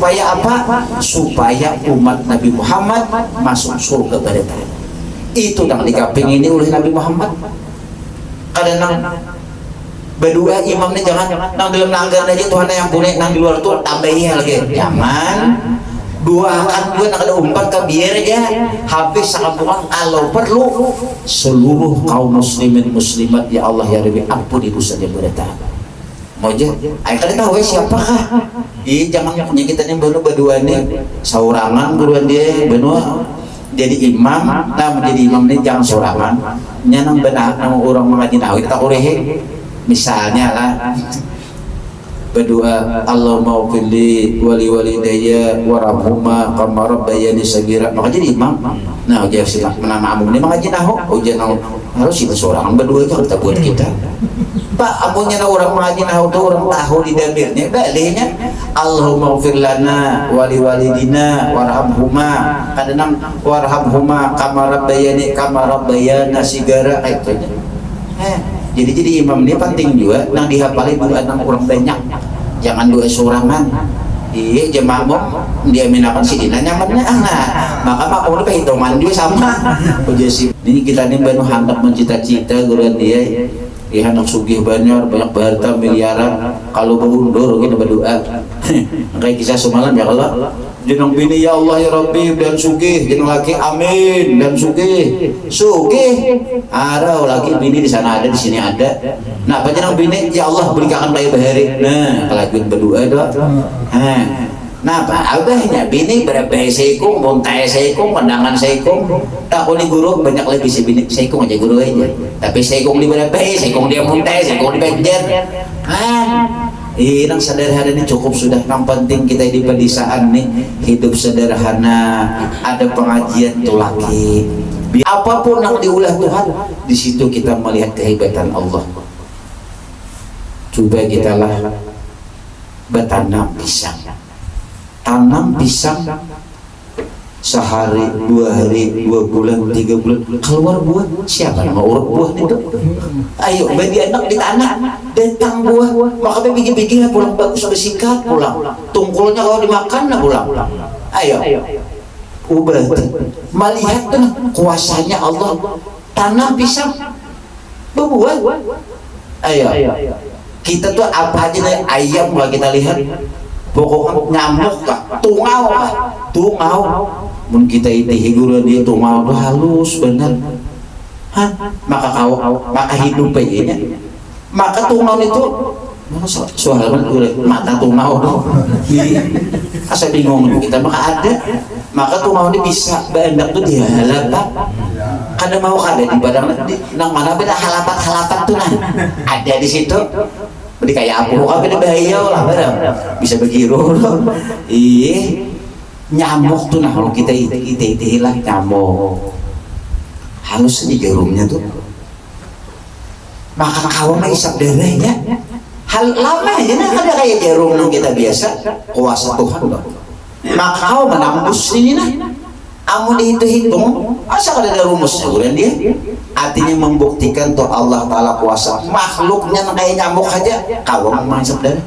supaya apa? Supaya umat Nabi Muhammad masuk surga bareta. Itu yang dikapingini oleh Nabi Muhammad. Kadang berdua imamnya jangan nang dalam langgar aja Tuhan yang punya, nang di luar tuh tambahin lagi. Jangan doakan gue nang ada umpan ke biar aja habis sakampungan. Kalau perlu seluruh kaum muslimin muslimat ya Allah ya Rabbi ampuni dosanya bereta. Mau aja, ayo kalian tahu siapakah? Jangan punya kita nih berdua nih saurangan guruan dia benua jadi imam. Nah menjadi imam ini jangan saurangan nyanang benar nang orang mengaji nahu kita urehe misalnya lah berdoa Allahumma ufili wali walidayya warhamhuma kama rabbayani sagira, maka jadi imam. Nah jadi sila menama amun ini mengaji nahu ujian nahu harus kita saurangan berdua itu kita buat kita. Pak, amunnya orang mengaji nahu itu orang tahu di damirnya balenya Allahumma ufir lana wali walidina warhamhuma kadang warhamhuma kama rabbayana sigara itu. Jadi imam ini penting juga nang dihafalin doa nang orang banyak, jangan doa sorangan. Iya jemaah dia minakan si dina nyamannya maka makmum itu hitungan dia sama. Ini kita nih baru handap mencita-cita guruan dia anak sugih banyak harta miliaran kalau berundur kita berdoa kayak kisah semalam ya Allah jenong bini ya Allah ya Rabbi dan sugih jenong laki amin dan sugih ada laki bini di sana ada di sini ada. Nah apa jenong bini ya Allah berikan bayi bahari. Nah kalau berdoa doa nah apa abahnya bini berapa seikung bontai seikung pandangan seikung tak boleh guru banyak lebih si bini seikung aja guru aja tapi seikung di berapa seikung dia bontai seikung di banjar. Yang sederhana ini cukup sudah. Yang penting kita di pedesaan nih hidup sederhana, ada pengajian tuh laki apapun yang diulah Tuhan di situ kita melihat kehebatan Allah. Coba kita lah bertanam pisang, tanam pisang sehari, 2 hari, 2 bulan, 3 bulan keluar buah. Siapa nama urut buah itu? Ayo bagi anak di tanah datang buah, maka bikin pulang bagus sampai sikat pulang, tungkulnya kalau dimakan lah pulang. Ayo ubah melihat tuh kuasanya Allah. Tanam pisang berbuah. Ayo kita tuh apa aja nih ayam lah kita lihat pokoknya nyamuk kah tungau mun kita itu hiburan dia tungau tuh halus bener maka hidup aja maka tungau itu soal mata tungau asa bingung kita maka ada maka tungau ini bisa banyak tuh dia halapan kada mau kada di badang nang mana beda halapan tuh nah ada di situ. Jadi kayak aku kan beda bahaya lah barang bisa begitu. Nyamuk tuh nah kalau kita hilang nyamuk halus di jarumnya tuh makan kawan isap darahnya hal lama aja nah ada kayak jarum yang kita biasa kuasa Tuhan loh. Maka kau menambus ini nah amun dihitung asal ada rumusnya bukan dia artinya membuktikan tuh Allah Ta'ala kuasa makhluknya kayak nyamuk aja kau masuk dan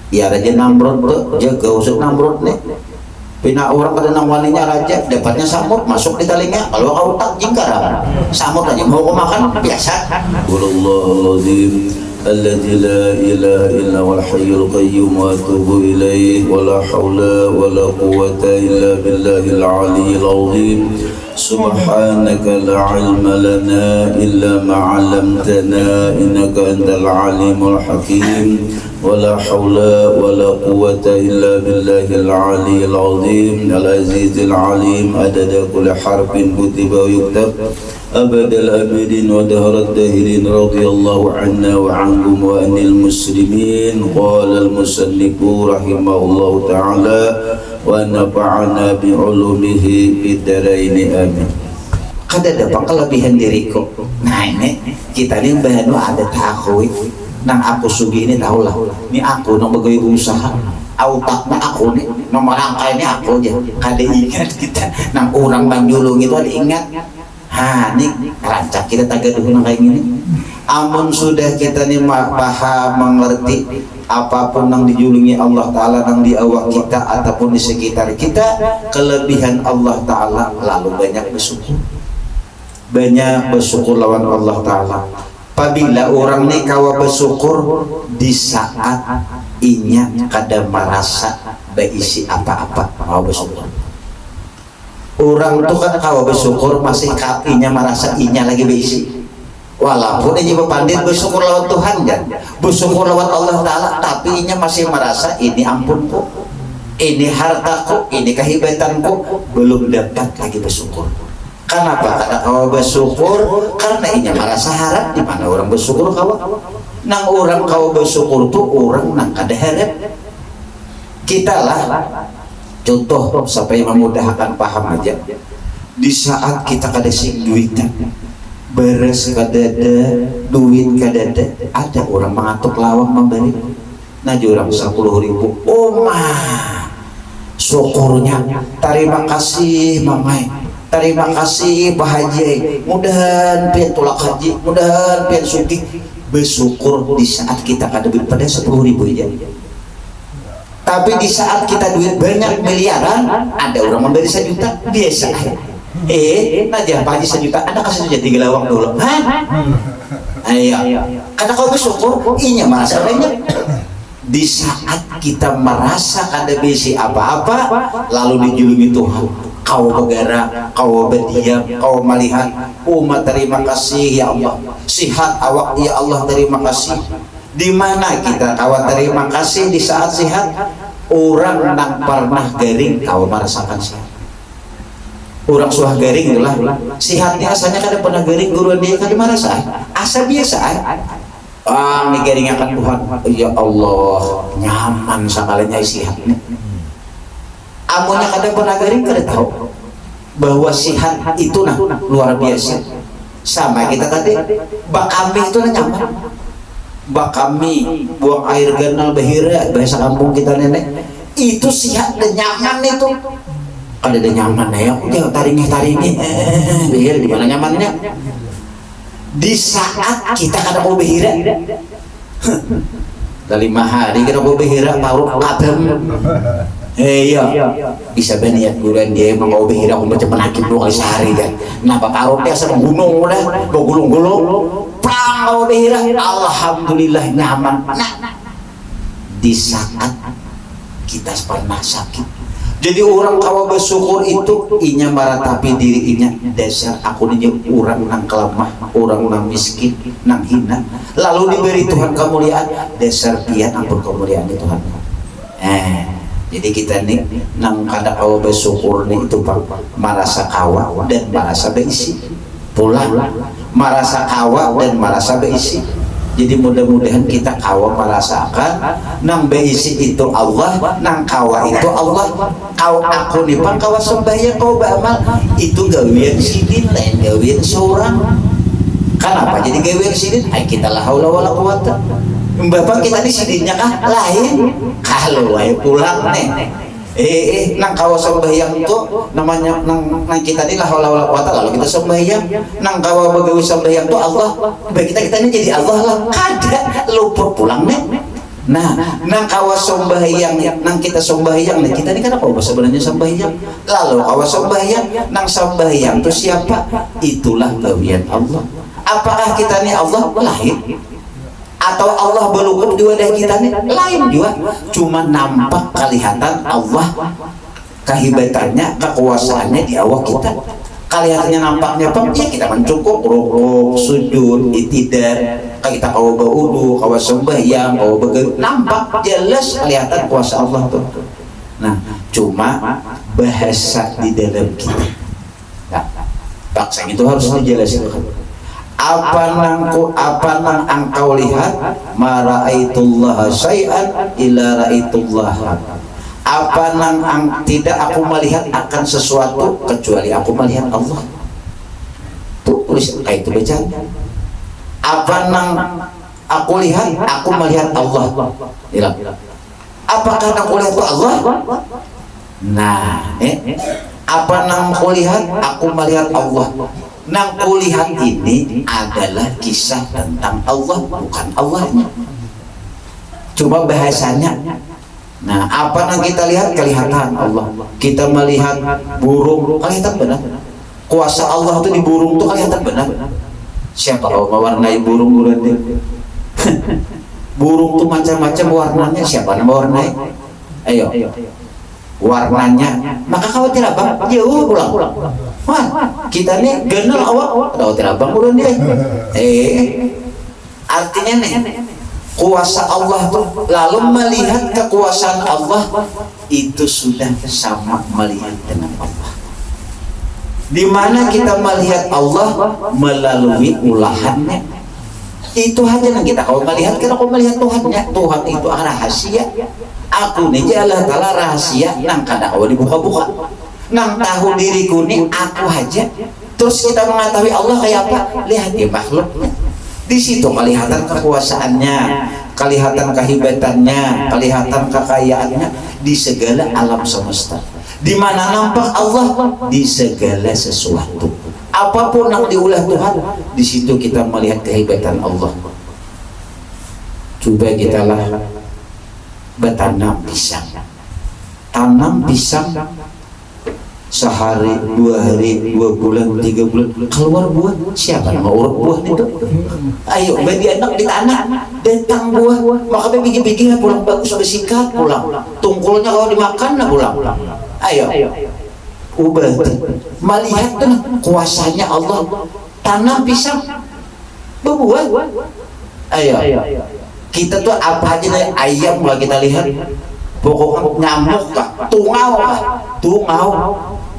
ya raja Namrud tuh jaga usuk Namrud nih pina orang pada nang walinya raja dapatnya samut masuk di telinga kalau kau tak jingkar samut aja mau makan biasa. Wallahualadzim الذي لا إله إلا هو الحي القيوم وأتوب إليه ولا حول ولا قوة إلا بالله العلي العظيم سبحانك لا علم لنا إلا ما علمتنا إنك أنت العليم الحكيم ولا حول ولا قوة إلا بالله العلي العظيم العزيز العليم عدد كل حرف كتب ويكتب أبد الأبدين ودهر الداهرين رضي الله عنا وعنكم وعن المسلمين. قال المصنف رحمه الله تعالى ونفعنا بعلومه في الدارين آمين. Kada dapat kelebihan diriku. Nah ini kita ini bahan ada tahu. Nang aku sugi ini tahu lah. Ini aku nang begitu usaha. Autaknya aku nih. Nomor angka ini aku aja. Kada ingat kita. Nang orang Banjulung itu ada ingat. Nih rancak kita tagaduh nang kayak gini. Amun sudah kita nih paham mengerti apapun yang dijulungi Allah Ta'ala yang di awak kita ataupun di sekitar kita kelebihan Allah Ta'ala, lalu banyak bersyukur, banyak bersyukur lawan Allah Ta'ala. Apabila orang nih kawa bersyukur di saat inya kada merasa berisi apa-apa, mau bersyukur. Orang tuh kan kawa bersyukur masih inya merasa inya lagi berisi. Walaupun ini pandit bersyukur lawan Tuhan kan, bersyukur lawan Allah Ta'ala, tapi inya masih merasa ini ampunku, ini hartaku, ini kehebatanku, belum dapat lagi bersyukur. Kenapa? Karena kau bersyukur karena inya merasa harap. Di mana orang bersyukur kau? Nang orang kau bersyukur tuh orang nang ada harap. Kita lah contoh supaya memudahkan paham aja. Di saat kita kada sing duitan, beres kadada, duit kadada, ada orang mengatuk lawang memberi. Nah orang 10.000, oh mah syukurnya, terima kasih mamai, terima kasih Pak Haji, mudahan pian tulak haji, mudahan pian sugih. Bersyukur di saat kita kada duit pada 10.000 aja. Tapi di saat kita duit banyak miliaran, ada orang memberi 1 juta, biasa. Najah Pak Haji 1 juta, Anda kasih saja 3 lawang dulu. Hah? Ayo. Karena kau bersyukur, inya merasa banyak. Di saat kita merasa kada besi apa-apa, lalu dijulungi Tuhan, kau bergerak, kau berdiam, kau melihat, umat terima kasih ya Allah, sihat awak ya Allah terima kasih. Di mana kita kau terima kasih di saat sihat? Orang nang pernah garing kau merasakan sihat. Orang suah garing itulah sihatnya, asalnya kada pernah garing, guru dia kada merasa asa biasa. Nih garing akan Tuhan, ya Allah nyaman sakalanya sihatnya. Amunnya kada pernah garing kada tahu bahwa sihat itu nah luar biasa. Sama kita tadi bak kami itu nah nyaman, bak kami buang air ganal bahira bahasa kampung kita nenek itu sihat dan nyaman itu. Ada nyaman ya, udah taringnya behir di mana nyamannya? Di saat kita kada mau behira, dari 5 hari kita mau behira taruh kadem, iya bisa beniat bulan dia emang mau behira aku macam penakit 2 kali sehari kan. Napa taruh dia sama gunung udah, mau gulung-gulung, pang mau behira, alhamdulillah nyaman. Nah, di saat kita pernah sakit. Jadi orang kawa bersyukur itu inya meratapi diri inya, dasar aku ini orang nang kelemah, orang nang miskin, nang hina, lalu diberi Tuhan kemuliaan, dasar pian ampun kemuliaan di Tuhan. Jadi kita nih nang kada kawa bersyukur nih itu Pak, merasa kawa dan merasa berisi, pula merasa kawa dan merasa berisi. Jadi mudah-mudahan kita kawa merasakan nang beisi itu Allah, nang kawa itu Allah. Kau aku nih Pak kawa sembahyang kau beramal itu gawian sidin lain gawian seorang. Kenapa jadi gawian sidin? Ay kita la haula wala quwata. Bapak kita di sidinnya kah lain? Kalau ay pulang nih. Nang kawa sembahyang tuh namanya nang kita ni la haula wala quwata, lalu kita sembahyang nang kawa begawi sembahyang tuh Allah, baik kita ini jadi Allah lah, kada lupa pulang nih. Nah nang kawa sembahyang nang kita sembahyang nih, kita ini kan apa sebenarnya sembahyang, lalu kawa sembahyang nang sembahyang tuh siapa? Itulah gawian Allah. Apakah kita ini Allah lain? Atau Allah berlukup di wadah kita nih lain juga, cuma nampak kelihatan Allah kehebatannya, kekuasaannya di awak kita, kelihatannya nampaknya Pak ya kita mencukup rukuk sujud itidar, kita kau berwudu kau sembahyang kau nampak jelas kelihatan kuasa Allah tuh. Nah cuma bahasa di dalam kita nah, paksa itu harus dijelaskan. Apa nang engkau lihat, ma ra'aitullah syai'an illa ra'aitullah. Apa nang tidak aku melihat akan sesuatu kecuali aku melihat Allah. Tulis itu baca. Apa nang aku lihat, aku melihat Allah. Apakah nang aku lihat Allah? Nah, apa nang aku lihat, aku melihat Allah. Nang kulihat ini adalah kisah tentang Allah, bukan Allahnya. Coba bahasanya. Nah, apa yang kita lihat kelihatan Allah. Kita melihat burung, kelihatan benar. Kuasa Allah itu di burung itu kelihatan benar. Siapa kau mewarnai burung berarti? Burung tuh macam-macam warnanya, siapa nama warnai? Ayo. Warnanya. Maka khawatir abang, jauh pulang. Wah, kita nih genal awak, khawatir abang pulang dia. Artinya nih, kuasa Allah tuh lalu melihat kekuasaan Allah itu sudah sama melihat dengan Allah. Di mana kita melihat Allah melalui ulahannya. Itu aja yang kita kau melihat, kalau kau melihat Tuhannya, Tuhan itu rahasia. Aku nih Allah Ta'ala rahasia, nang kada kau dibuka-buka. Nang tahu diriku nih aku aja. Terus kita mengetahui Allah kayak apa? Lihat dia makhluknya. Di situ kelihatan kekuasaannya, kelihatan kehebatannya, kelihatan kekayaannya di segala alam semesta. Di mana nampak Allah di segala sesuatu. Apapun yang diulah Tuhan, di situ kita melihat kehebatan Allah. Coba kita lah bertanam pisang. Tanam pisang sehari, 2 hari, 2 bulan, 3 bulan keluar buah. Siapa yang mau urut buah itu? Ayo, bagi anak di tanah datang buah. Maka bikin-bikin pulang bagus, sampai sikat pulang. Tungkulnya kalau dimakan lah pulang. Ayo. Ubah melihat tuh kuasanya Allah. Tanam pisang berbuah. Ayo. Kita tuh apa aja dari ayam lah kita lihat. Pokoknya nyamuk kah, tungau kah, tungau.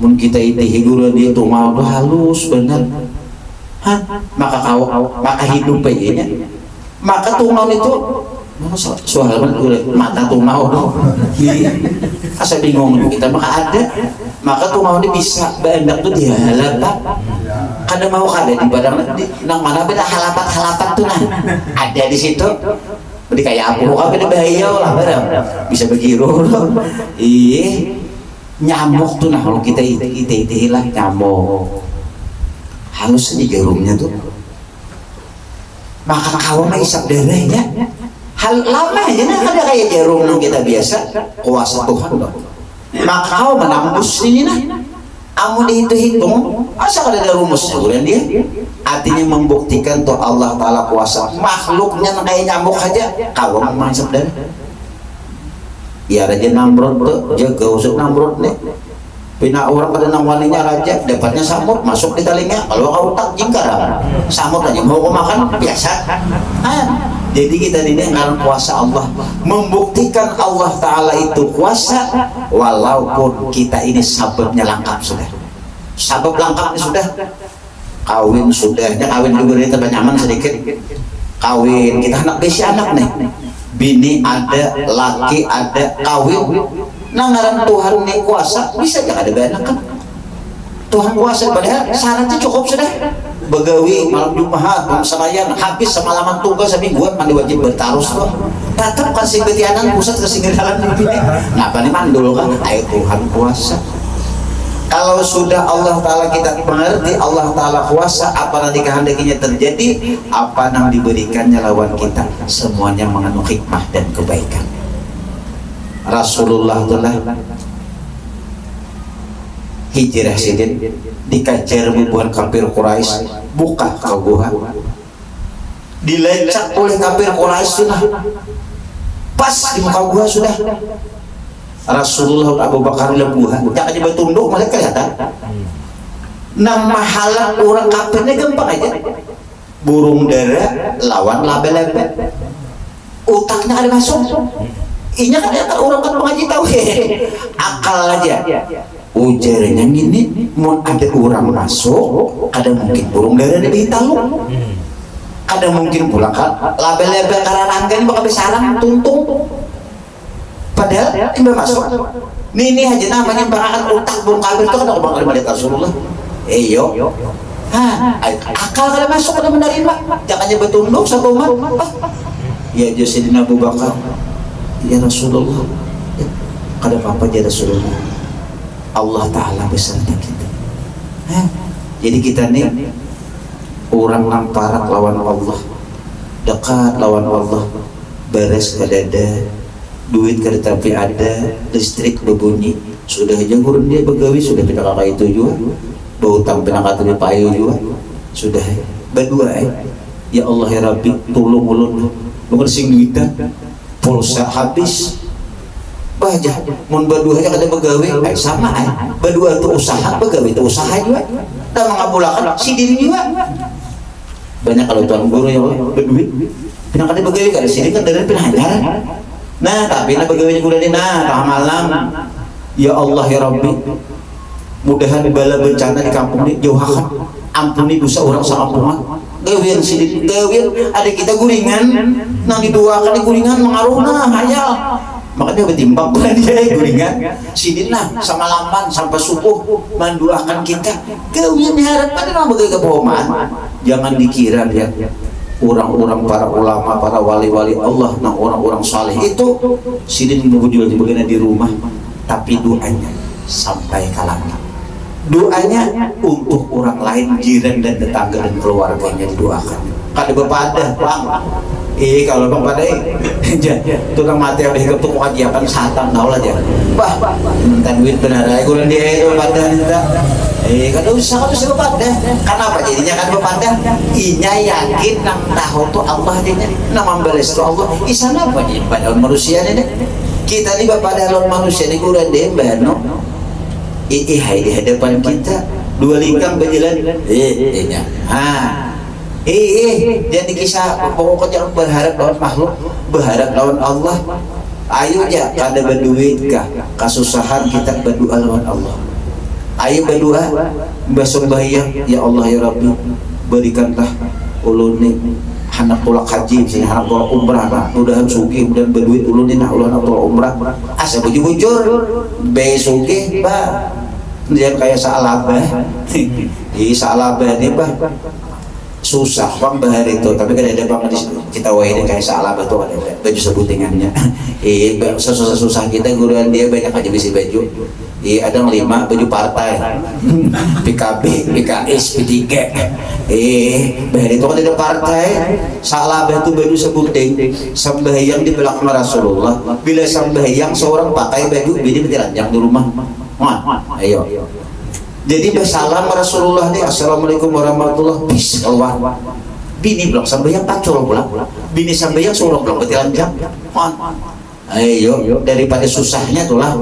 Mun kita itu hiburan dia tungau tuh halus bener. Hah? Maka hidup aja. Maka tungau itu soal mata tungau asa bingung kita. Maka tungau ini bisa banyak tuh dia halapan. Kada mau kada di badang nang mana beda halapat tuh nah ada di situ. Jadi kayak aku kan beda bahaya lah barang bisa begitu. Nyamuk tuh nah kalau kita hilah nyamuk halus di jarumnya tuh. Maka kawan mah isap darahnya. Hal lama aja nah ada kayak jarum yang kita biasa kuasa Tuhan dong. Maka kau menambus ini nah. Amun dihitung asal ada rumusnya bukan dia. Artinya membuktikan tuh Allah Ta'ala kuasa makhluknya kayak nyamuk aja kau masuk dan ya raja Namrud tuh jaga usuk Namrud nih. Pina orang pada nawalinya raja dapatnya samut masuk di telinga. Kalau kau tak jingkar samut aja mau kau makan biasa. Jadi kita ini dengan kuasa Allah membuktikan Allah Ta'ala itu kuasa walaupun kita ini sababnya lengkap sudah. Sabab lengkapnya sudah. Kawin sudahnya, kawin juga ini tambah nyaman sedikit. Kawin kita anak besi anak nih. Bini ada, laki ada, kawin. Nah ngaran Tuhan nih kuasa bisa jangan ada banyak kan. Tuhan kuasa padahal syaratnya cukup sudah. Begawi malam Jumat semayan habis semalaman tugas semingguan mandi wajib bertarus tuh tetap kasih betianan pusat kesinggalan ini ngapa nih mandul kan ayo Tuhan kuasa. Kalau sudah Allah Ta'ala kita mengerti Allah Ta'ala kuasa apa yang dikehendakinya terjadi apa yang diberikannya lawan kita semuanya mengandung hikmah dan kebaikan. Rasulullah telah hijrah sidin dikajar ribuan kafir Quraisy buka ke gua dilecak oleh kafir Quraisy sudah pas di muka gua sudah Rasulullah Abu Bakar lebuhan jangan coba tunduk malah kelihatan nama halak orang kafirnya gampang aja burung dara lawan labe-labe utaknya ada masuk inya kan orang kan pengaji tahu akal aja ujarnya gini mau ada orang masuk ada mungkin burung dara di talu ada mungkin pula label-label karena ini bakal besarang tuntung padahal ini masuk ini aja namanya bakalan utak burung kafir itu kan aku bakal melihat Rasulullah yo akal kada masuk kada menerima jangannya betunduk satu umat ya Sayyidina Abu Bakar ya Rasulullah kada apa-apa ya Rasulullah Allah Ta'ala beserta kita Jadi kita nih orang lamparak lawan Allah, dekat lawan Allah, beres ada, duit kada tapi ada, listrik berbunyi, sudah aja gurun dia begawi, sudah pindah kakak itu juga, bau tampil kakak itu payu juga, sudah berdua ya Allah ya Rabbi, tolong ulun, bukan sing duitan, pulsa habis. Baja, mun berdua aja kada begawe, sama berdua itu usaha, begawe itu usaha juga, dan mengabulkan si diri juga. Banyak kalau tuan guru yang berduit, pindah kada begawe kada sini kan dari pindah ajaran. Nah tapi nak begawe guru ini, nah tengah malam, ya Allah ya Rabbi, mudahan bala bencana di kampung ini jauhakan, ampuni dosa orang sakampungan. Gawian sini, gawian ada kita guringan, nang didoakan di guringan mengaruhna hayal. Makanya betimbang bukan dia guringan sinilah sama lampan sampai subuh mendoakan kita gawian harap pada nama bagi kebohongan. Jangan dikira dia orang-orang para ulama, para wali-wali Allah, nah orang-orang saleh itu sini mengujual di bagian di rumah, tapi doanya sampai kalangan, doanya untuk orang lain, jiran dan tetangga dan keluarganya didoakan. Kada bepada bang, kalau bang pada tukang mati yang diketuk kajian satan tahu lah aja. Bah, minta duit benar aja gulan dia itu pada minta. Kada usah kada usah bepada. Kenapa jadinya kan bepada? Inya yakin nang tahu tuh Allah dia, nang membalas tuh Allah. Isana apa dia pada manusia ini? Kita ni bepada lawan manusia ni gulan dia bano. Hai di hadapan kita dua lingkang berjalan. Nya. Jadi kisah pokoknya jangan berharap lawan makhluk, berharap lawan Allah. Ayo aja kada berduit kah kasusahan kita berdoa lawan Allah. Ayo berdoa bersembahyang, ya Allah ya Rabbi, berikanlah ulun ni anak tolak haji, sini anak tolak umrah, mudahan sugih dan berduit ulun ni nak ulah nak tolak umrah. Asa bujur-bujur be sugih bah. Dia kayak salabah. Salabah ni bah susah bang bahar itu, tapi kan ada bang kita wahid kayak salah betul ada baju sebutingannya. Susah kita guruan dia banyak aja bisi baju. Ada 5 baju partai, PKB, PKS, P3. Bahar itu kan ada partai. Salah itu baju sebuting, sembahyang di belakang Rasulullah. Bila sembahyang seorang pakai baju bini bertelanjang di rumah. Ayo. Jadi bersalam Rasulullah nih, assalamualaikum warahmatullahi wabarakatuh. Keluar, bini bilang sambayang pacul pulang, bini sambayang suruh pulang bertelanjang. Ayo, daripada susahnya tuh lah.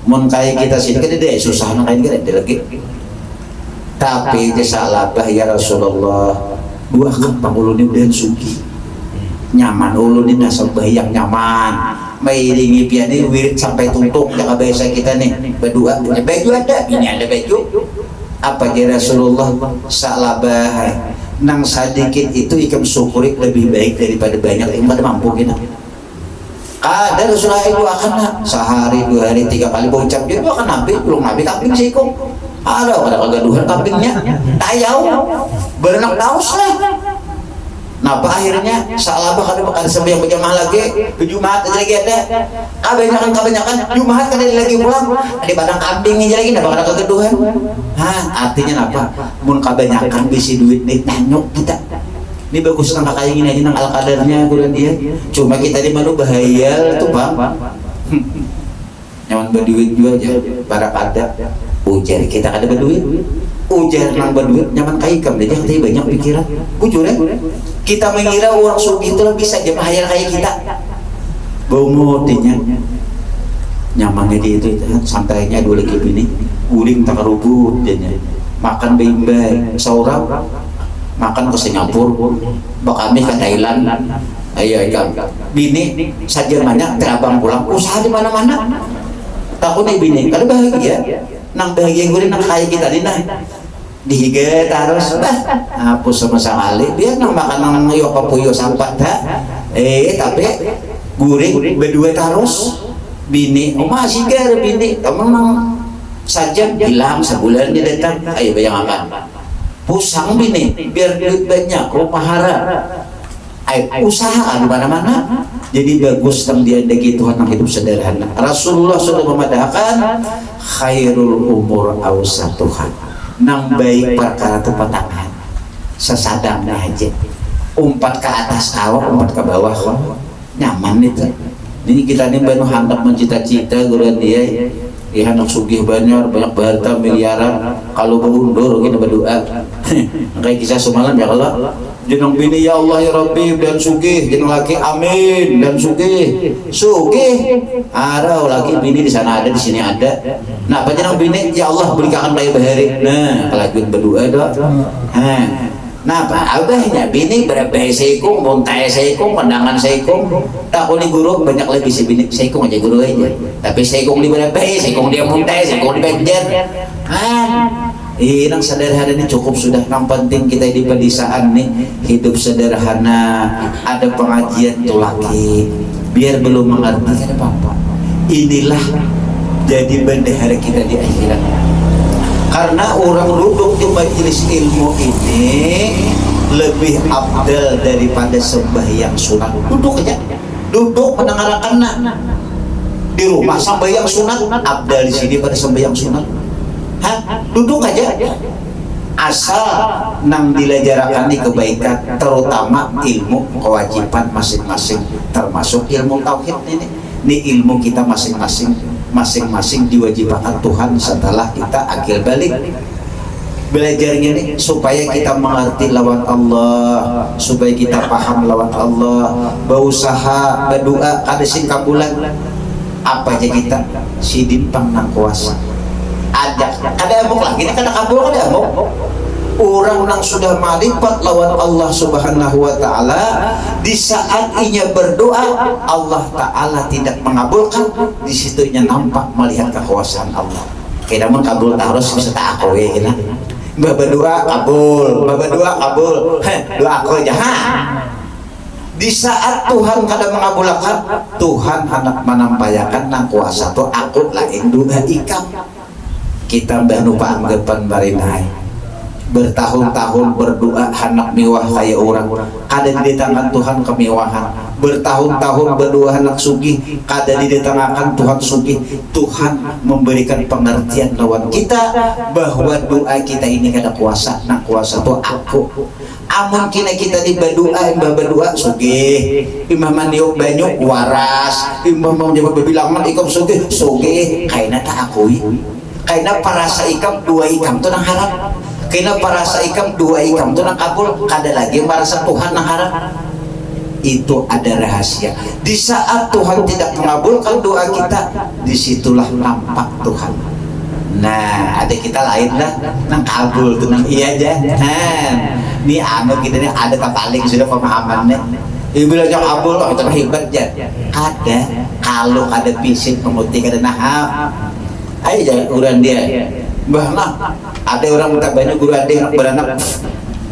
Mun kayak kita sini kan dia susah nak kain kita lagi. Tapi dia salah bah ya Rasulullah, dua kampung ulun ini suki, nyaman ulun ini sambayang nyaman. Mairingi piani wirid sampai tuntuk jaga biasa kita nih berdua punya baju ada, ini ada baju apa ya Rasulullah salabah nang sedikit itu ikan syukuri lebih baik daripada banyak yang pada mampu kita. Ada Rasulullah itu akan sehari 2 hari 3 kali bocap dia akan nabi belum nabi kambing sikung ada kegaduhan kambingnya tayau berenak daus lah. Napa akhirnya salah bakal sembahyang berjamaah lagi ke Jumat lagi ada kebanyakan Jumat kan lagi pulang ada padang kambing aja lagi napa ada kegeduhan. Artinya napa mun kebanyakan bisi duit nih tanyok kita ini bagus nang kakayangin aja nang al-qadarnya kurang dia, cuma kita di mana bahaya tuh bang. Nyaman berduit juga aja para kada ujar kita kada berduit, ujar nang berduit nyaman kaikam dia katanya banyak pikiran bujur kita mengira orang sugi itu bisa aja bahaya kayak kita bau motinya nyamannya dia itu santainya dua lagi bini guling tak rubut jadinya makan baik-baik seorang makan ke Singapura bakami ke Thailand. Ayo bini saja banyak terabang pulang usaha di mana-mana takut nih bini kalau bahagia nang bahagia gue nang kayak kita nih nah dihiga terus hapus sama sekali biar nang makan nang yo papuyo sampah dah tapi guring berdua terus bini masih gar bini kamu nang saja hilang sebulan dia datang ayo bayang apa pusang bini biar duit banyak rumah hara usaha di mana-mana jadi bagus tentang dia ada Tuhan yang hidup sederhana. Rasulullah sudah memadahkan khairul umur awsatuhan nang baik perkara tu patangan sesadangnya aja, umpat ke atas awak, umpat ke bawah nyaman itu. Ini kita ini banu handap mencita-cita guruan dia ya anak sugih banyak harta miliaran, kalau berundur kita berdoa kayak kisah semalam ya Allah jeneng bini ya Allah ya Rabbi dan sugih jeneng laki amin dan sugih ada laki bini di sana ada di sini ada. Nah apa jeneng bini ya Allah berikan bayi bahari, nah kelajuan berdoa doa. Nah apa abahnya bini berapa seikung muntai seikung pandangan seikung tak boleh guru banyak lebih si bini seikung aja guru aja tapi seikung di berapa seikung dia muntai seikung di banjar yang sederhana ini cukup sudah. Yang penting kita di pedesaan nih hidup sederhana, ada pengajian tuh lagi biar belum mengerti ada apa-apa. Inilah jadi bendahara kita di akhirat. Karena orang duduk di majelis ilmu ini lebih abdal daripada sembahyang sunat. Duduk aja, duduk mendengarkan di rumah sembahyang sunat abdal di sini pada sembahyang sunat. Duduk aja, asal nang dilajarakan di kebaikan, terutama ilmu kewajiban masing-masing, termasuk ilmu tauhid ini ilmu kita masing-masing diwajibkan Tuhan setelah kita akil balik belajarnya ini supaya kita mengerti lawan Allah, supaya kita paham lawan Allah, berusaha berdoa kada sing kabulan apa aja kita si dimpang nang kuasa ada amuk lagi ini kada kabul kada amuk orang nang sudah marifat lawan Allah subhanahu wa ta'ala di saat inya berdoa Allah ta'ala tidak mengabulkan, di situnya nampak melihat kekuasaan Allah. Kita mun kabul tak harus bisa tak aku ya kita berdoa kabul doa aku aja di saat Tuhan kada mengabulkan Tuhan hendak menampayakan nang kuasa tu aku lain doa ikam kita banu paanggapan barinai bertahun-tahun berdoa hendak mewah kayak orang kada di tangan Tuhan kemewahan, bertahun-tahun berdoa hendak sugih kada didatangkan Tuhan sugih. Tuhan memberikan pengertian lawan kita bahwa doa kita ini kada kuasa, nak kuasa tu aku amun kita di berdoa sugih imam maniok banyak waras imam mau jawab berbilang man ikam sugih kaina tak akui kaina parasa ikam dua ikam tu nang harap kena parasa ikam dua ikam itu nak kabul kada lagi merasa Tuhan nak harap. Itu ada rahasia di saat Tuhan tidak mengabulkan doa kita, disitulah nampak Tuhan. Nah ada kita lain lah nang kabul tuh nang iya aja ini anu kita ini ada paling sudah pemahamannya bila jauh kabul kita hebat ya ada kalau ada fisik pemutih kada nahap ayo jangan uran dia bahna ada orang minta banyak guru ada yang beranak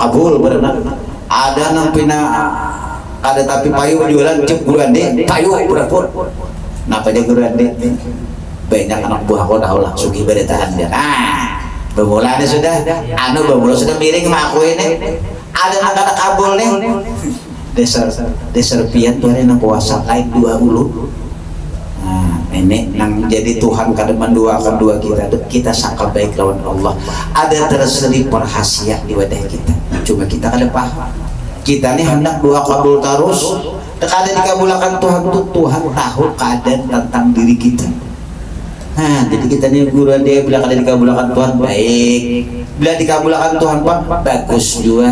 kabul beranak ada nang pina ada tapi payu jualan cep guru ade payu berapun napa aja guru ade banyak anak buah kau dah lah sugi beretaan dia bermulanya sudah bermula sudah miring sama aku ini ada anak kabul nih dasar pian tuh ada yang kuasa lain 20 ini nang jadi Tuhan kada mendoakan doa kita sangka baik lawan Allah ada terselip rahasia di wadah kita cuma kita kada paham kita ini hendak doa kabul terus kada dikabulkan Tuhan tahu keadaan tentang diri kita. Jadi kita ini guru dia bila kada dikabulkan Tuhan baik bila dikabulkan Tuhan bagus juga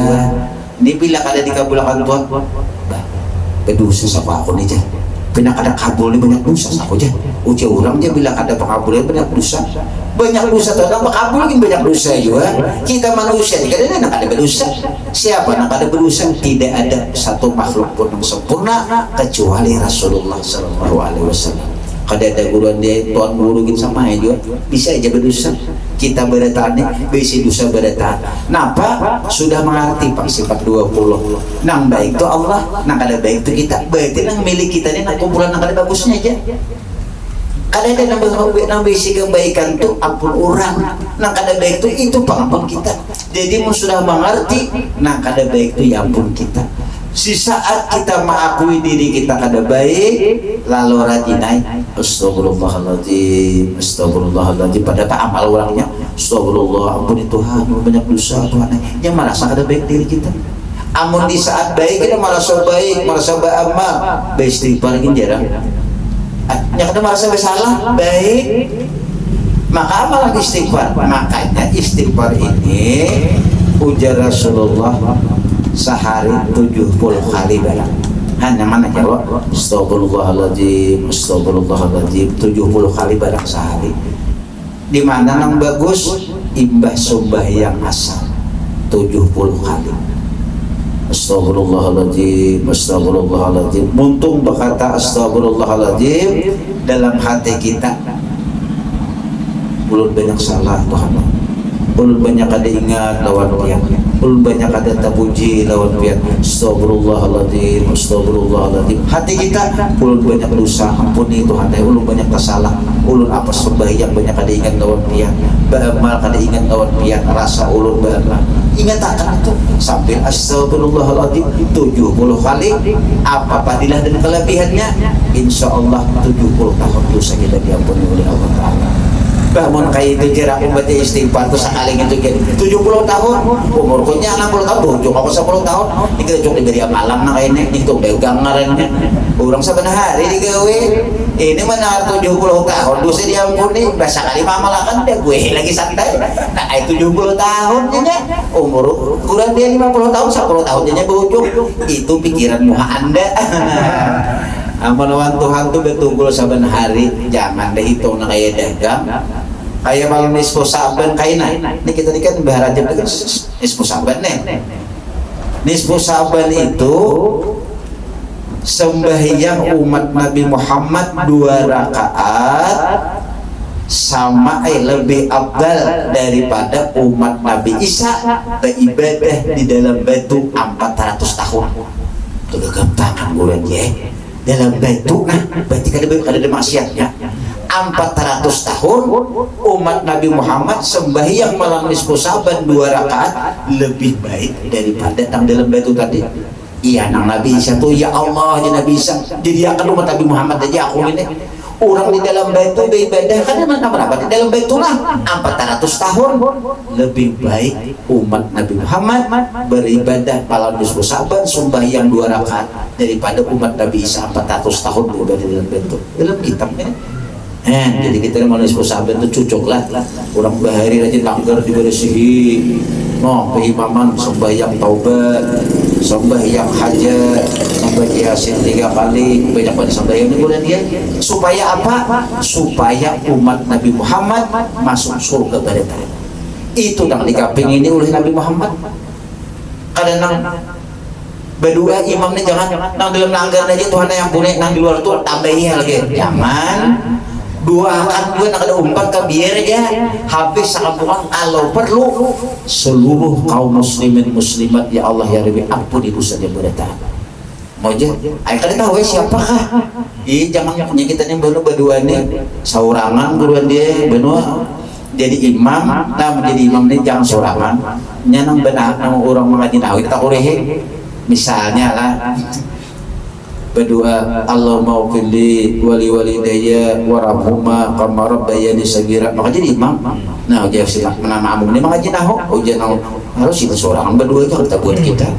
ini bila kada dikabulkan Tuhan berdosa sama aku nih pina kada kabul banyak dosa aku aja uji orang dia bila kada pengabulnya banyak dosa tadang pakabul lagi banyak dosa juga kita manusia kadang nak ada berdosa siapa nak ada berdosa tidak ada satu makhluk pun yang sempurna kecuali Rasulullah sallallahu alaihi wasallam kada ada guruan dia tuan guru kita sama juga bisa aja berdosa kita beretane bisi dosa beretan napa sudah mengerti pak sifat 20 nang baik itu Allah nang kada baik itu kita berarti nang milik kita ini nang kumpulan nang kada bagusnya aja kada ada nang bisi kebaikan itu ampun orang nang kada baik itu pengampun kita jadi mun sudah mengerti nang kada baik itu ya ampun kita Si saat kita mengakui diri kita kada baik, lalu radinai, astagfirullahaladzim, astagfirullahaladzim. Pada tak amal orangnya, astagfirullah, ampuni Tuhan, banyak dosa Tuhan. Yang merasa kada baik diri kita. Amun di saat baik kita merasa baik, merasa beramal, baik istighfar ini jarang. Yang kita merasa bersalah, baik, maka amalan istighfar. Makanya istighfar ini ujar Rasulullah sehari 70 kali barang. Hanya mana jawab astagfirullahaladzim, astagfirullahaladzim 70 kali barang sehari. Di mana yang bagus imbah sumbah yang asal 70 kali. Astagfirullahaladzim, astagfirullahaladzim. Muntung berkata astagfirullahaladzim dalam hati kita. Ulun banyak salah Tuhan. Ulun banyak ada ingat lawan pian. Ulun banyak ada tabuji lawan pian. Astagfirullahaladzim, astagfirullahaladzim. Hati kita ulun banyak dosa, ampuni Tuhan. Ulun banyak kesalah. Ulun apa sembahyang banyak ada ingat lawan pian. Beramal kada ingat lawan pian. Rasa ulun beramal. Ingat akan itu sambil astagfirullahaladzim 70 kali. Apa padilah dan kelebihannya? Insya Allah 70 tahun dosa kita diampuni oleh Allah Ta'ala. Bahmun kayak itu kira aku baca istighfar tuh sekali gitu 70 tahun umurnya 60 tahun bojo aku 10 tahun ini kita cuma diberi malam nah kayak ini itu dagang ngarannya orang sebenarnya hari digawe ini mana 70 tahun dosa diampuni bahasa kali mamalakan deh gue lagi santai nah 70 tahun jadinya umur kurang dia 50 tahun 10 tahun jadinya bojo itu pikiran muha anda. Ampun Tuhan tuh betul saban hari jangan deh hitung na kayak dagang kayak malam nisfu saban kaina ini kita kan bahar aja kan nisfu saban nih nisfu saban itu sembahyang umat Nabi Muhammad 2 rakaat sama lebih abdal daripada umat Nabi Isa beribadah di dalam batu 400 tahun itu gampang bulan ya dalam batu nah berarti ada maksiatnya 400 tahun umat Nabi Muhammad sembahyang malam nisfu saban 2 rakaat lebih baik daripada yang dalam batu tadi. Iya nang Nabi Isa tuh ya Allah ya Nabi Isa jadi akan umat Nabi Muhammad aja aku ini orang di dalam batu beribadah kan mana berapa di dalam batu lah 400 tahun lebih baik umat Nabi Muhammad beribadah malam nisfu saban sembahyang 2 rakaat daripada umat Nabi Isa 400 tahun beribadah di dalam batu dalam kitabnya. Jadi kita malam nisfu saban itu cocok lah orang bahari rajin langgar dibersihi imaman sembahyang taubat sembahyang hajat membaca Yasin 3 kali banyak banget sembahyang ini bulan dia supaya apa? Supaya umat Nabi Muhammad masuk surga pada itu yang dikaping ini oleh Nabi Muhammad kadang berdua imam ini jangan nang dalam langgar aja Tuhan yang punya nang di luar itu tambahin lagi jangan doakan gue nak ada umpat ke biar aja habis sakampungan kalau perlu seluruh kaum muslimin muslimat ya Allah ya Rabbi ampuni dosa dia berdatang mau aja ayo kalian tahu siapakah jangan punya kita yang berdua nih saurangan buruan dia benua jadi imam nah menjadi imam ini jangan saurangan nyanang benar nama orang mengaji nahu kita urehe misalnya lah berdoa Allahumma ufili wali walidayya warahumma kama rabbayani sagira maka jadi imam nah ujian simak nama amun ini maka jinahu ujian harus itu seorang berdua itu kita buat kita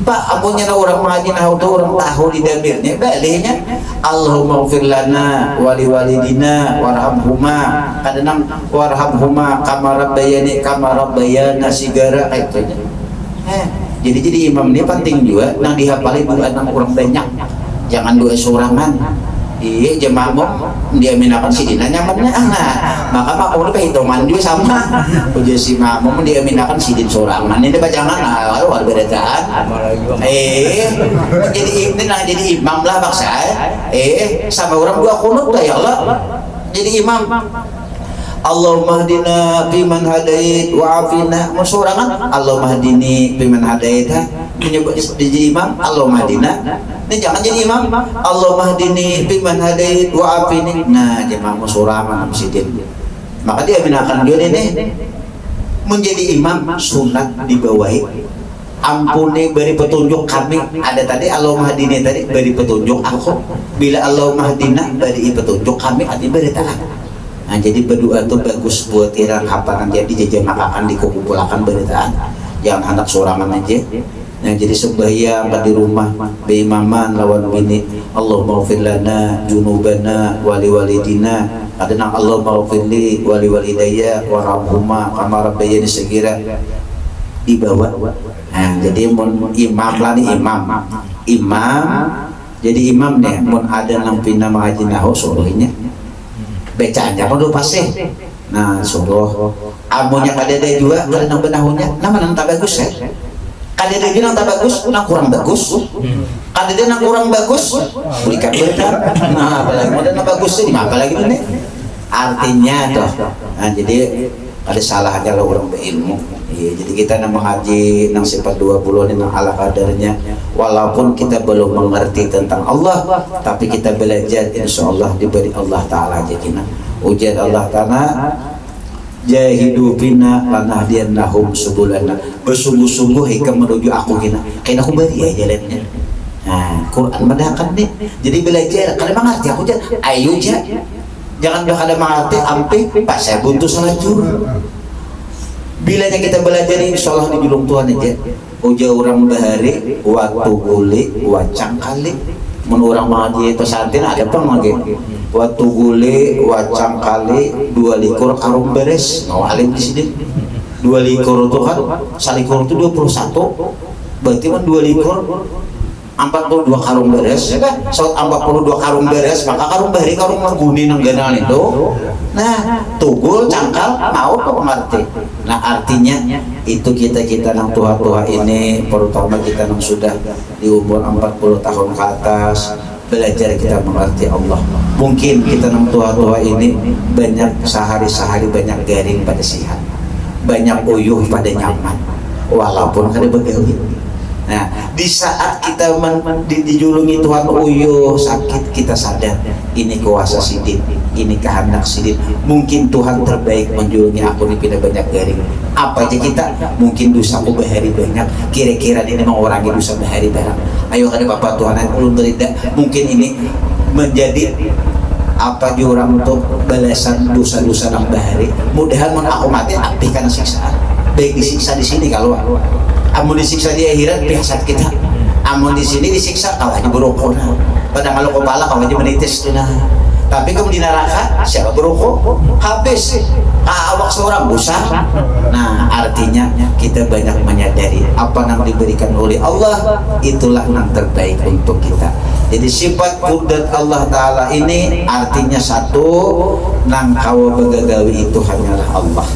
pak amunnya orang mengaji nahu itu orang tahu di damirnya balihnya Allahumma ufir lana wali walidina warhamhuma kadang warhamhuma kama rabbayana sigara kayak itu jadi imam ini penting juga nang dihafali doa nang orang banyak jangan doa sorangan iya jemaah dia minakan sidina nyamannya maka makmum itu hitungan juga sama udah si makmum dia minakan sidin sorangan ini bacangan lalu ada bedaan jadi ini nah jadi imam lah baksa sama orang dua kunut lah ya Allah jadi imam Allahumma hdina biman hadait wa afina musurangan Allahumma hdini biman hadait menyebut jadi imam Allahumma hdina ini jangan jadi imam Allahumma hdini biman hadait wa afini nah jemaah musurangan sidin maka dia binakan dia ini menjadi imam sunat dibawahi ampuni beri petunjuk kami. Ada tadi Allahumma hadini tadi beri petunjuk aku. Bila Allahumma hadina beri petunjuk kami adi beri taat. Nah, jadi berdoa itu bagus buat irang kapanan jadi jajan makakan dikumpulkan beri taat. Jangan anak sorangan aja. Nah, jadi sembahyang di rumah beimaman lawan bini Allahumma ighfir lana junubana wali walidina adana Allahumma ighfir li wali walidayya warhamhuma kama rabbayani saghira dibawa. Nah, jadi mun imam lah nih imam jadi imam nih mun ada nang pina mengaji nahu suruhnya bacaannya perlu pasti. Nah, suruh amunya kadede juga kada nang benahunya nama nang tak bagus ya. Kadede nang tak bagus nang kurang bagus. Kadede nang kurang bagus berikan benar. Nah, apalagi mau nang bagus ini apalagi nih. Artinya tuh. Nah, jadi ada salahnya kalau orang berilmu. Iya, jadi kita nang mengaji nang sifat 20 nang ala kadarnya. Walaupun kita belum mengerti tentang Allah, tapi kita belajar insya Allah diberi Allah Ta'ala jadinya. Ujian Allah Ta'ala jahidu bina lanahdiyannahum subulana. Bersungguh-sungguh hikam menuju aku kina. Kayaknya aku beri ya jalannya. Nah, Quran mendakan nih. Jadi belajar. Kalau mengerti aku aja, ayo aja. Jangan kalau mengerti ampe pas saya buntu selajur. Bilanya kita belajar insya Allah di julung Tuhan aja. Uja orang bahari, waktu guli, wacang kali. Menurang mengaji pesantren ada apa lagi? Waktu guli, wacang kali, 2 likur karung beres. Mau alim di sini. 2 likur itu kan, salikur itu 21. Berarti kan 2 likur 42 karung beres, ya kan? Saat 42 karung beres, maka karung bahari karung mengguni nang ganal itu. Nah, tugul, cangkal, mau kok ngerti. Nah, artinya itu kita nang tua-tua ini, terutama kita nang sudah di umur 40 tahun ke atas, belajar kita mengerti Allah. Mungkin kita nang tua-tua ini banyak sehari-sehari banyak garing pada sihat, banyak uyuh pada nyaman, walaupun kada begawi. Nah, di saat kita dijulungi Tuhan uyuh sakit, kita sadar ini kuasa sidin, ini kehendak sidin. Mungkin Tuhan terbaik menjulungi aku di pindah banyak garing. Apa aja kita? Mungkin dosaku bahari banyak. Kira-kira ini mengurangi dosa bahari barang. Ayo kada Bapak Tuhan yang ulun berida. Mungkin ini menjadi apa jurang untuk balasan dosa-dosa nang bahari. Mudahan mun aku mati apikan siksaan. Baik disiksa di sini kalau amun disiksa di akhirat biasa kita. Amun di sini disiksa kalau aja berokok. Padahal kalau kepala kalau aja menitis tuh nah. Tapi kamu di neraka siapa berokok? Habis. Awak seorang busa. Nah, artinya kita banyak menyadari apa yang diberikan oleh Allah itulah yang terbaik untuk kita. Jadi sifat qudrat Allah Ta'ala ini artinya satu, nang kawa begagawi itu hanyalah Allah.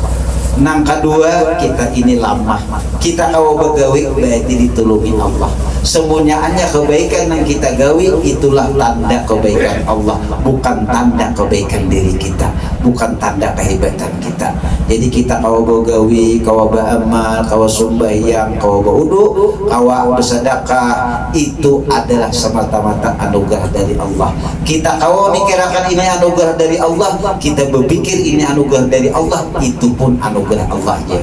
Nang kedua, kita ini lamah. Kita kau begawi berarti ditulungi Allah. Semuanya kebaikan yang kita gawi itulah tanda kebaikan Allah, bukan tanda kebaikan diri kita, bukan tanda kehebatan kita. Jadi kita kau begawi, kau beramal, kau sembahyang, kau berudu, kau bersedekah, itu adalah semata-mata anugerah dari Allah. Kita kau mikirkan ini anugerah dari Allah, kita berpikir ini anugerah dari Allah, itu pun anugerah Allah aja.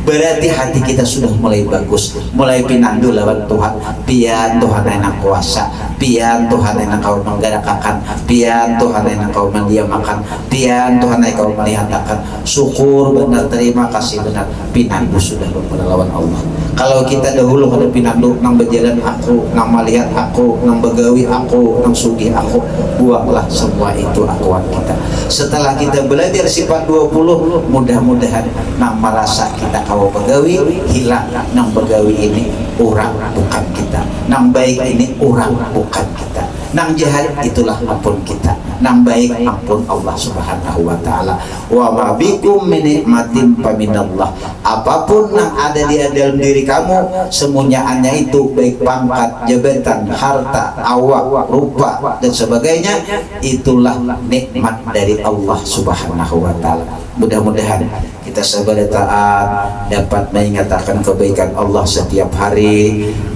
Berarti hati kita sudah mulai bagus, mulai pinandu lawan Tuhan. Pian Tuhan yang kuasa, pian Tuhan yang kau menggerakkan, pian Tuhan yang kau mendiamakan, pian Tuhan yang kau melihatkan. Syukur benar, terima kasih benar, pinandu sudah lawan Allah. Kalau kita dahulu kada pinandu nang berjalan aku, nang melihat aku, nang begawi aku, nang sugih aku, buanglah semua itu akuan kita. Setelah kita belajar sifat 20, mudah-mudahan nang merasa kita kau begawi hilang. Nang begawi ini orang bukan kita, nang baik ini orang bukan kita, nang jahat itulah ampun kita, nang baik ampun Allah Subhanahu wa Ta'ala. Wa ma bikum min nikmatin faminallah. Apapun yang ada di dalam diri kamu, semuanya itu baik pangkat, jabatan, harta, awak, rupa dan sebagainya, itulah nikmat dari Allah Subhanahu wa Ta'ala. Mudah-mudahan kita sabar taat dapat mengatakan kebaikan Allah setiap hari.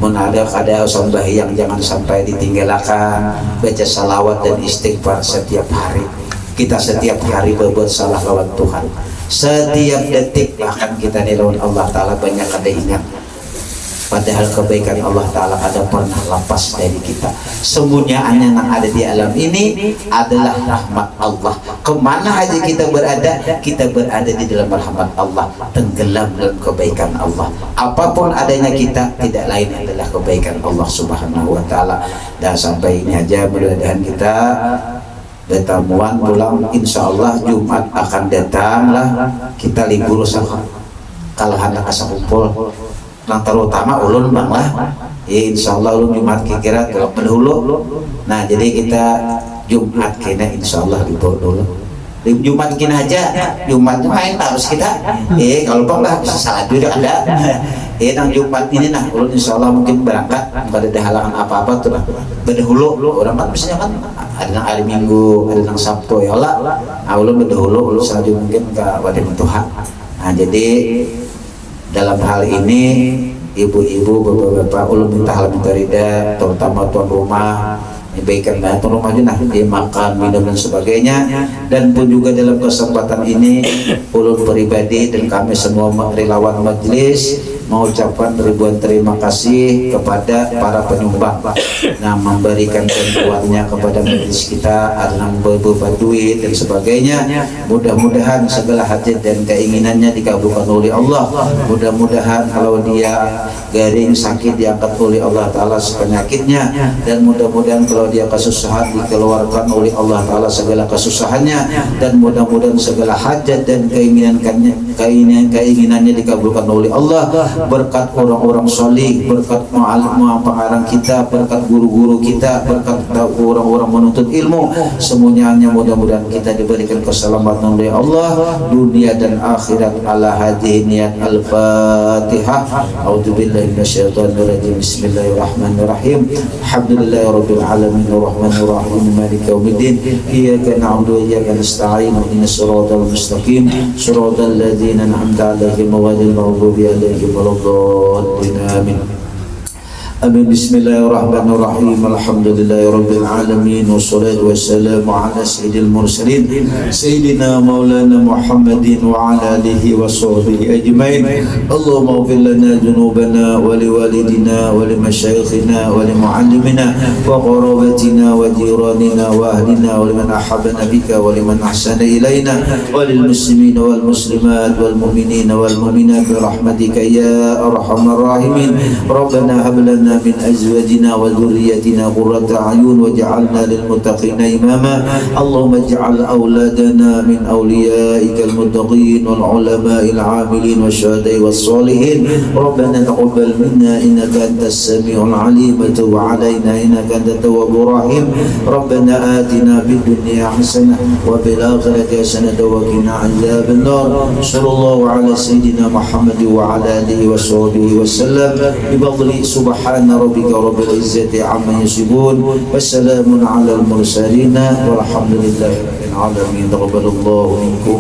Menada sembahyang jangan sampai ditinggalkan, baca salawat dan istighfar setiap hari. Kita setiap hari berbuat salah lawan Tuhan, setiap detik bahkan kita di lawan Allah Ta'ala banyak ada ingat. Padahal kebaikan Allah Ta'ala ada pernah lepas dari kita. Semuanya yang ada di alam ini adalah rahmat Allah. Kemana aja kita berada di dalam rahmat Allah, tenggelam dalam kebaikan Allah. Apapun adanya kita, tidak lain adalah kebaikan Allah Subhanahu wa Ta'ala. Dan sampai ini aja, mudah-mudahan kita datamuan pulang. Insya Allah Jumat akan datang lah, kita libur sama kalau hendak asa kumpul yang terutama ulun bang lah ya, insya Allah ulun Jumat kira-kira kalau pendahulu. Nah jadi kita Jumat kena insya Allah libur dulu. Jumat kena aja, Jumat main harus kita kalau bang lah bisa salah juga ada nang Jumat ini nah ulun insya Allah mungkin berangkat, nggak ada halangan apa-apa tuh lah berdahulu. Orang kan biasanya kan ada nang hari Minggu, ada nang Sabtu ya Allah, ulun berdahulu ulun selanjutnya mungkin ke wadah Tuhan. Nah jadi dalam hal ini ibu-ibu, bapak-bapak, ulun minta hal minta rida, terutama tuan rumah, baikkan tuan rumah juga dia makan, minum dan sebagainya. Dan pun juga dalam kesempatan ini ulun pribadi dan kami semua relawan majelis mengucapkan ribuan terima kasih kepada para penyumbang. Nah, memberikan bantuannya kepada majelis kita, ada beberapa duit dan sebagainya. Mudah-mudahan segala hajat dan keinginannya dikabulkan oleh Allah. Mudah-mudahan kalau dia garing sakit diangkat oleh Allah Ta'ala penyakitnya, dan mudah-mudahan kalau dia kesusahan dikeluarkan oleh Allah Ta'ala segala kesusahannya, dan mudah-mudahan segala hajat dan keinginannya dikabulkan oleh Allah berkat orang-orang solih, berkat pengarang kita, berkat guru-guru kita, berkat orang-orang menuntut ilmu. Semuanya mudah-mudahan kita diberikan keselamatan oleh Allah dunia dan akhirat. Ala hadhihi niat al-Fatihah. A'udzubillahi minasyaitonirrajim. Bismillahirrahmanirrahim. Alhamdulillahirabbil alamin arrahmanir rahim maliki yaumiddin. Iyyaka na'budu wa iyyaka nasta'in. Ihdinas siratal mustaqim. Siratal ladzina an'amta 'alaihim ghairil maghdubi 'alaihim waladdallin. Amin. Amin. Bismillahirrahmanirrahim. Alhamdulillahi rabbil alamin, wassalatu wassalamu ala sayyidil mursalin sayyidina maulana Muhammadin wa ala alihi wa sahbihi ajmain. Allahumma ighfir lana dhunubana wa liwalidina wa limashayikhina wa limuallimina wa qarabatina wa jiranina wa ahlina wa liman ahabbana bika wa liman ahsana ilayna wa lil muslimina wal muslimat wal mu'minina wal mu'minat bi rahmatika ya arhamar rahimin. Rabbana hab lana من أزواجنا وذريتنا قرة أعين واجعلنا للمتقين إماما. اللهم اجعل أولادنا من أوليائك المتقين والعلماء العاملين والشهداء والصالحين. ربنا تقبل منا إنك أنت السميع العليم وتب علينا إنك أنت التواب الرحيم. ربنا آتنا في الدنيا حسنة وفي الآخرة حسنة وقنا عذاب النار. صلى الله على سيدنا محمد وعلى آله وصحبه وسلم بفضل سبحانه ربك رب العزة عما يصفون والسلام على المرسلين والحمد لله رب العالمين. تقبل الله منكم.